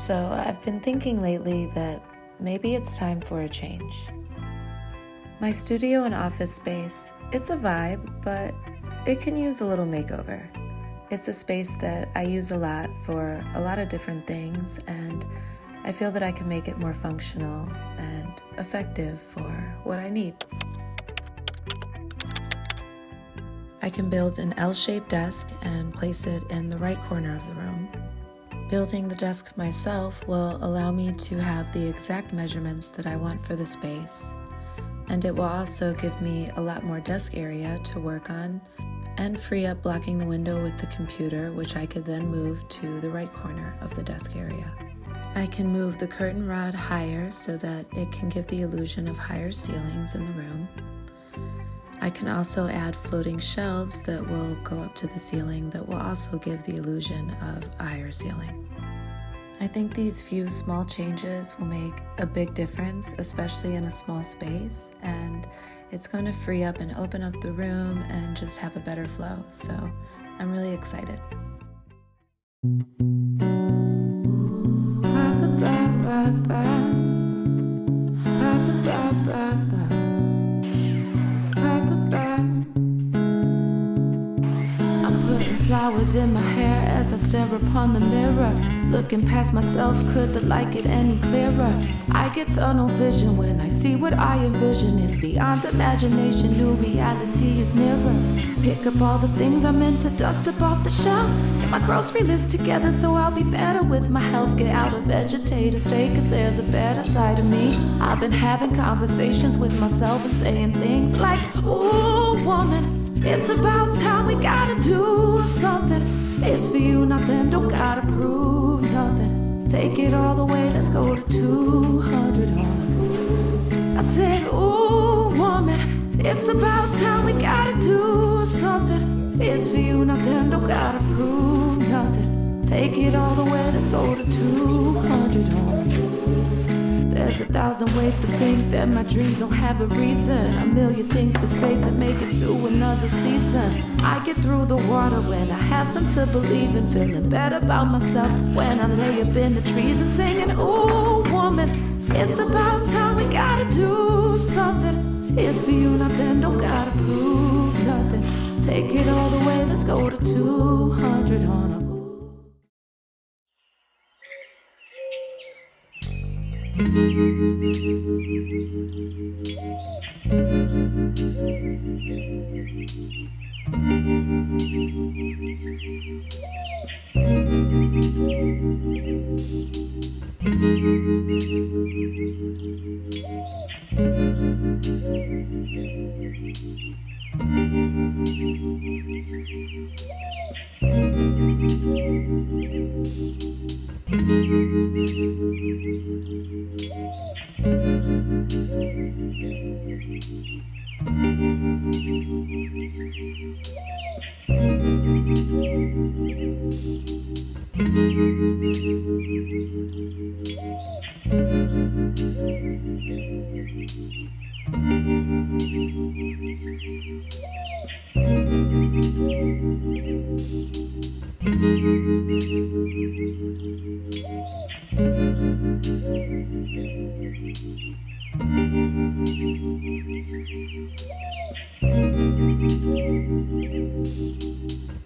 So I've been thinking lately that maybe it's time for a change. My studio and office space, it's a vibe, but it can use a little makeover. It's a space that I use a lot for a lot of different things, and I feel that I can make it more functional and effective for what I need. I can build an L-shaped desk and place it in the right corner of the room. Building the desk myself will allow me to have the exact measurements that I want for the space, and it will also give me a lot more desk area to work on and free up blocking the window with the computer, which I could then move to the right corner of the desk area. I can move the curtain rod higher so that it can give the illusion of higher ceilings in the room. I can also add floating shelves that will go up to the ceiling that will also give the illusion of a higher ceiling. I think these few small changes will make a big difference, especially in a small space, and it's going to free up and open up the room and just have a better flow. So I'm really excited. Flowers in my hair as I stare upon the mirror. Looking past myself, could the light get any clearer? I get tunnel vision when I see what I envision is beyond imagination. New reality is nearer. Pick up all the things I meant to dust up off the shelf. Get my grocery list together so I'll be better with my health. Get out of vegetative state cause there's a better side of me. I've been having conversations with myself and saying things like, ooh, woman, it's about time we gotta do something. It's for you, not them, don't gotta prove nothing. Take it all the way, let's go to 200 on it. I said, ooh, woman, it's about time we gotta do something. It's for you, not them, don't gotta prove nothing. Take it all the way, let's go to 200 on it. There's 1,000 ways to think that my dreams don't have a reason. A million things to say to make it to another season. I get through the water when I have some to believe in. Feeling better about myself when I lay up in the trees and singing, ooh, woman, it's about time we gotta do something. It's for you, not them, don't gotta prove nothing. Take it all the way, let's go to 200 on a